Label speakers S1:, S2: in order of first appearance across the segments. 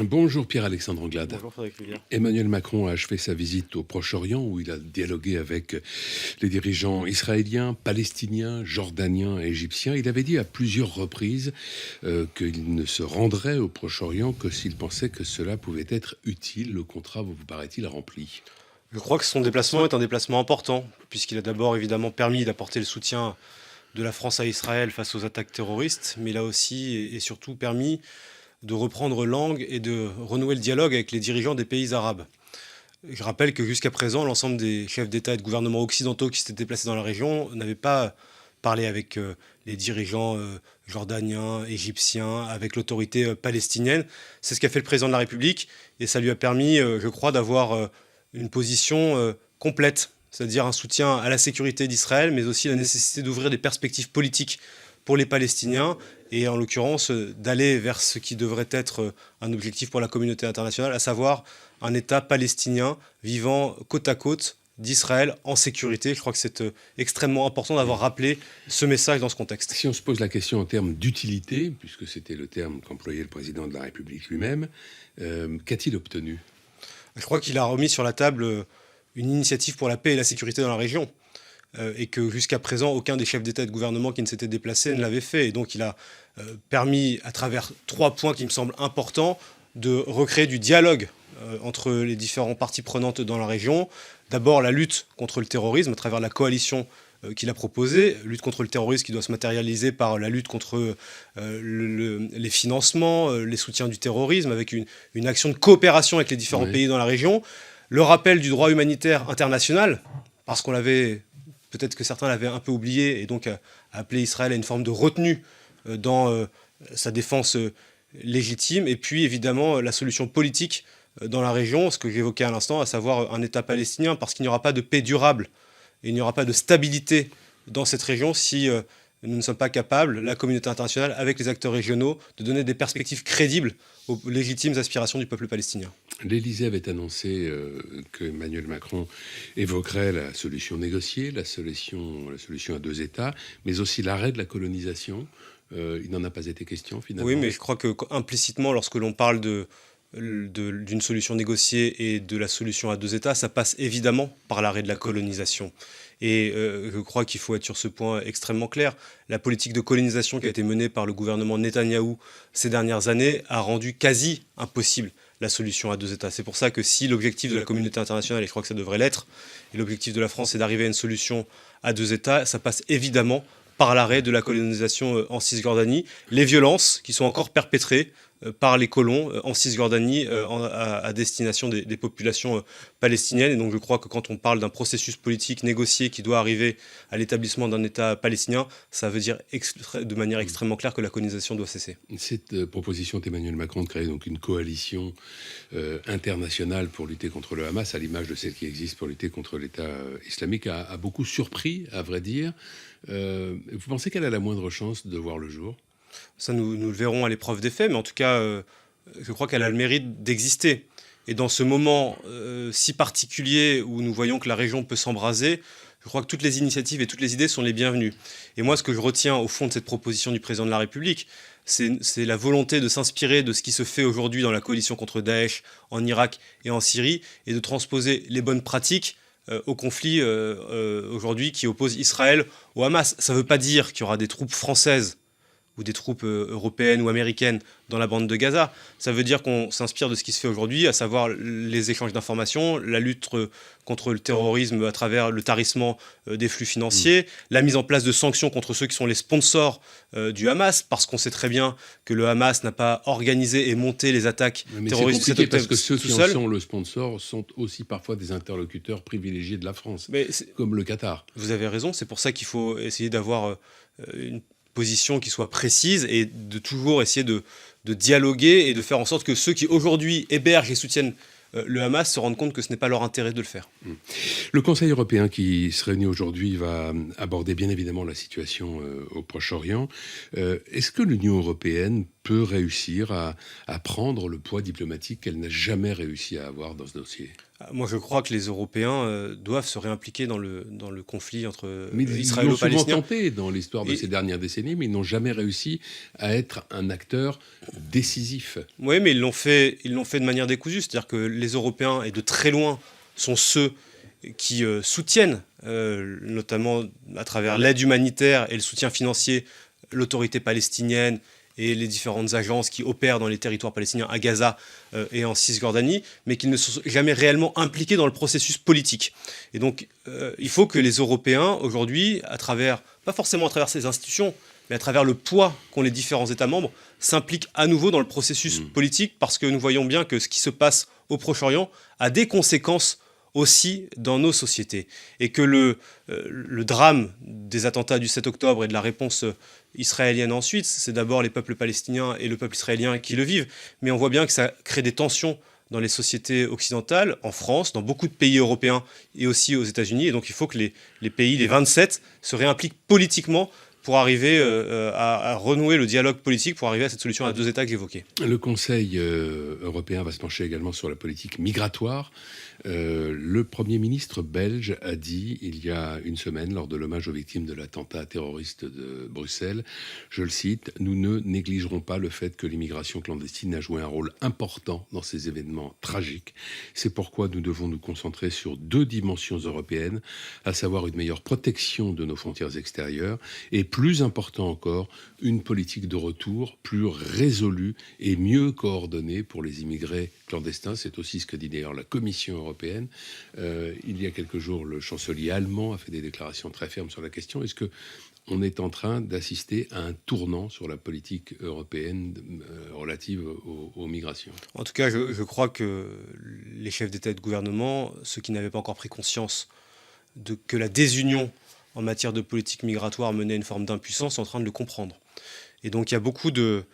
S1: Bonjour Pierre-Alexandre Anglade.
S2: Bonjour Frédéric Rivière.
S1: Emmanuel Macron a achevé sa visite au Proche-Orient où il a dialogué avec les dirigeants israéliens, palestiniens, jordaniens et égyptiens. Il avait dit à plusieurs reprises qu'il ne se rendrait au Proche-Orient que s'il pensait que cela pouvait être utile. Le contrat vous paraît-il rempli?
S2: Je crois que son déplacement est un déplacement important, puisqu'il a d'abord évidemment permis d'apporter le soutien de la France à Israël face aux attaques terroristes, mais il a aussi et surtout permis de reprendre langue et de renouer le dialogue avec les dirigeants des pays arabes. Je rappelle que jusqu'à présent, l'ensemble des chefs d'État et de gouvernement occidentaux qui s'étaient déplacés dans la région n'avaient pas parlé avec les dirigeants jordaniens, égyptiens, avec l'autorité palestinienne. C'est ce qu'a fait le président de la République et ça lui a permis, je crois, d'avoir une position complète, c'est-à-dire un soutien à la sécurité d'Israël, mais aussi la nécessité d'ouvrir des perspectives politiques pour les Palestiniens et en l'occurrence d'aller vers ce qui devrait être un objectif pour la communauté internationale, à savoir un État palestinien vivant côte à côte d'Israël en sécurité. Je crois que c'est extrêmement important d'avoir rappelé ce message dans ce contexte.
S1: Si on se pose la question en termes d'utilité, puisque c'était le terme qu'employait le président de la République lui-même, qu'a-t-il obtenu?
S2: Je crois qu'il a remis sur la table une initiative pour la paix et la sécurité dans la région. Et que jusqu'à présent, aucun des chefs d'État et de gouvernement qui ne s'était déplacé ne l'avait fait. Et donc il a permis, à travers 3 points qui me semblent importants, de recréer du dialogue entre les différentes parties prenantes dans la région. D'abord la lutte contre le terrorisme à travers la coalition qu'il a proposée, lutte contre le terrorisme qui doit se matérialiser par la lutte contre les financements, les soutiens du terrorisme, avec une action de coopération avec les différents pays dans la région. Le rappel du droit humanitaire international, parce qu'on l'avait... Peut-être que certains l'avaient un peu oublié et donc appelé Israël à une forme de retenue dans sa défense légitime. Et puis évidemment la solution politique dans la région, ce que j'évoquais à l'instant, à savoir un État palestinien, parce qu'il n'y aura pas de paix durable et il n'y aura pas de stabilité dans cette région si nous ne sommes pas capables, la communauté internationale, avec les acteurs régionaux, de donner des perspectives crédibles aux légitimes aspirations du peuple palestinien.
S1: L'Élysée avait annoncé que Emmanuel Macron évoquerait la solution négociée, la solution à 2 États, mais aussi l'arrêt de la colonisation. Il n'en a pas été question finalement.
S2: Oui, mais je crois que implicitement, lorsque l'on parle d'une solution négociée et de la solution à 2 États, ça passe évidemment par l'arrêt de la colonisation. Et je crois qu'il faut être sur ce point extrêmement clair. La politique de colonisation qui a été menée par le gouvernement Netanyahou ces dernières années a rendu quasi impossible la solution à 2 États. C'est pour ça que si l'objectif de la communauté internationale, et je crois que ça devrait l'être, et l'objectif de la France, c'est d'arriver à une solution à 2 États, ça passe évidemment par l'arrêt de la colonisation en Cisjordanie. Les violences qui sont encore perpétrées par les colons en Cisjordanie à destination des populations palestiniennes. Et donc je crois que quand on parle d'un processus politique négocié qui doit arriver à l'établissement d'un État palestinien, ça veut dire de manière extrêmement claire que la colonisation doit cesser.
S1: Cette proposition d'Emmanuel Macron de créer donc une coalition internationale pour lutter contre le Hamas, à l'image de celle qui existe pour lutter contre l'État islamique, a beaucoup surpris, à vrai dire. Vous pensez qu'elle a la moindre chance de voir le jour?
S2: Ça, nous le verrons à l'épreuve des faits, mais en tout cas, je crois qu'elle a le mérite d'exister. Et dans ce moment si particulier où nous voyons que la région peut s'embraser, je crois que toutes les initiatives et toutes les idées sont les bienvenues. Et moi, ce que je retiens au fond de cette proposition du président de la République, c'est la volonté de s'inspirer de ce qui se fait aujourd'hui dans la coalition contre Daesh, en Irak et en Syrie, et de transposer les bonnes pratiques au conflit aujourd'hui qui oppose Israël au Hamas. Ça ne veut pas dire qu'il y aura des troupes françaises ou des troupes européennes ou américaines dans la bande de Gaza. Ça veut dire qu'on s'inspire de ce qui se fait aujourd'hui, à savoir les échanges d'informations, la lutte contre le terrorisme à travers le tarissement des flux financiers, la mise en place de sanctions contre ceux qui sont les sponsors du Hamas, parce qu'on sait très bien que le Hamas n'a pas organisé et monté les attaques terroristes.
S1: C'est compliqué parce que ceux qui en sont le sponsor sont aussi parfois des interlocuteurs privilégiés de la France, comme le Qatar.
S2: Vous avez raison, c'est pour ça qu'il faut essayer d'avoir une position qui soit précise et de toujours essayer de dialoguer et de faire en sorte que ceux qui aujourd'hui hébergent et soutiennent le Hamas se rendent compte que ce n'est pas leur intérêt de le faire.
S1: Le Conseil européen qui se réunit aujourd'hui va aborder bien évidemment la situation au Proche-Orient. Est-ce que l'Union européenne peut réussir à prendre le poids diplomatique qu'elle n'a jamais réussi à avoir dans ce dossier ?
S2: Moi, je crois que les Européens doivent se réimpliquer dans le conflit entre
S1: Mais ils l'ont souvent
S2: israélo-palestiniens.
S1: tenté dans l'histoire de
S2: Et-
S1: ces dernières décennies, mais ils n'ont jamais réussi à être un acteur décisif.
S2: Oui, mais ils l'ont fait de manière décousue. C'est-à-dire que les Européens, et de très loin, sont ceux qui soutiennent, notamment à travers l'aide humanitaire et le soutien financier, l'autorité palestinienne et les différentes agences qui opèrent dans les territoires palestiniens à Gaza et en Cisjordanie, mais qui ne sont jamais réellement impliqués dans le processus politique. Et donc, il faut que les Européens, aujourd'hui, pas forcément à travers ces institutions, mais à travers le poids qu'ont les différents États membres, s'impliquent à nouveau dans le processus politique, parce que nous voyons bien que ce qui se passe au Proche-Orient a des conséquences aussi dans nos sociétés. Et que le drame des attentats du 7 octobre et de la réponse israélienne ensuite, c'est d'abord les peuples palestiniens et le peuple israélien qui le vivent, mais on voit bien que ça crée des tensions dans les sociétés occidentales, en France, dans beaucoup de pays européens et aussi aux États-Unis. Et donc il faut que les pays, les 27, se réimpliquent politiquement pour arriver à renouer le dialogue politique, pour arriver à cette solution à 2 États que j'évoquais.
S1: Le Conseil européen va se pencher également sur la politique migratoire. Le Premier ministre belge a dit il y a une semaine, lors de l'hommage aux victimes de l'attentat terroriste de Bruxelles, je le cite, « Nous ne négligerons pas le fait que l'immigration clandestine a joué un rôle important dans ces événements tragiques. C'est pourquoi nous devons nous concentrer sur 2 dimensions européennes, à savoir une meilleure protection de nos frontières extérieures et, plus important encore, une politique de retour plus résolue et mieux coordonnée pour les immigrés clandestins. » C'est aussi ce que dit d'ailleurs la Commission européenne. Il y a quelques jours, le chancelier allemand a fait des déclarations très fermes sur la question. Est-ce qu'on est en train d'assister à un tournant sur la politique européenne relative aux migrations?
S2: En tout cas, je crois que les chefs d'État et de gouvernement, ceux qui n'avaient pas encore pris conscience que la désunion en matière de politique migratoire menait à une forme d'impuissance, sont en train de le comprendre. Et donc il y a beaucoup de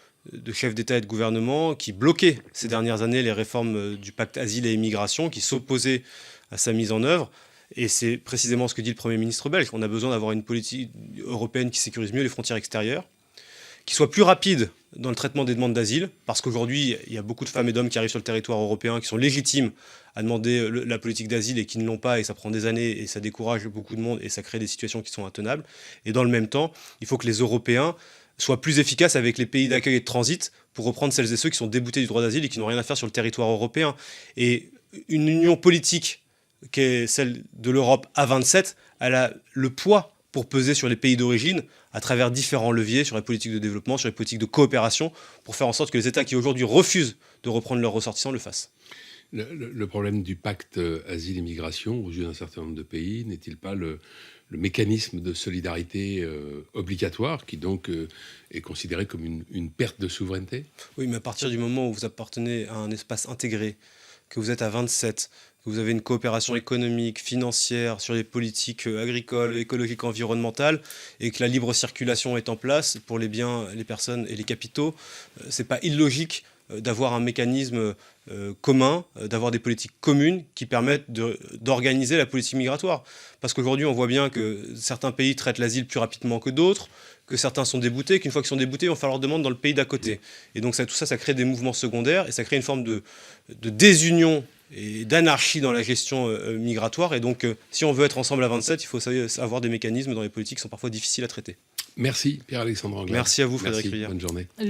S2: chefs d'État et de gouvernement qui bloquaient ces dernières années les réformes du pacte asile et immigration, qui s'opposaient à sa mise en œuvre. Et c'est précisément ce que dit le Premier ministre belge. On a besoin d'avoir une politique européenne qui sécurise mieux les frontières extérieures, qui soit plus rapide dans le traitement des demandes d'asile, parce qu'aujourd'hui, il y a beaucoup de femmes et d'hommes qui arrivent sur le territoire européen, qui sont légitimes à demander la politique d'asile et qui ne l'ont pas, et ça prend des années, et ça décourage beaucoup de monde, et ça crée des situations qui sont intenables. Et dans le même temps, il faut que les Européens soient plus efficaces avec les pays d'accueil et de transit pour reprendre celles et ceux qui sont déboutés du droit d'asile et qui n'ont rien à faire sur le territoire européen. Et une union politique qui est celle de l'Europe à 27, elle a le poids pour peser sur les pays d'origine à travers différents leviers, sur la politique de développement, sur les politiques de coopération, pour faire en sorte que les États qui aujourd'hui refusent de reprendre leurs ressortissants le fassent.
S1: Le problème du pacte asile-immigration aux yeux d'un certain nombre de pays n'est-il pas le mécanisme de solidarité obligatoire qui donc est considéré comme une perte de souveraineté?
S2: Oui, mais à partir du moment où vous appartenez à un espace intégré, que vous êtes à 27, que vous avez une coopération économique, financière, sur les politiques agricoles, écologiques, environnementales, et que la libre circulation est en place pour les biens, les personnes et les capitaux, c'est pas illogique d'avoir un mécanisme commun, d'avoir des politiques communes qui permettent d'organiser la politique migratoire. Parce qu'aujourd'hui, on voit bien que certains pays traitent l'asile plus rapidement que d'autres, que certains sont déboutés, qu'une fois qu'ils sont déboutés, on fait leur demande dans le pays d'à côté. Et donc tout ça crée des mouvements secondaires et ça crée une forme de désunion et d'anarchie dans la gestion migratoire. Et donc, si on veut être ensemble à 27, il faut avoir des mécanismes dans les politiques qui sont parfois difficiles à traiter.
S1: Merci Pierre-Alexandre Anglade.
S2: Merci à vous Frédéric Rivière.
S1: Bonne journée.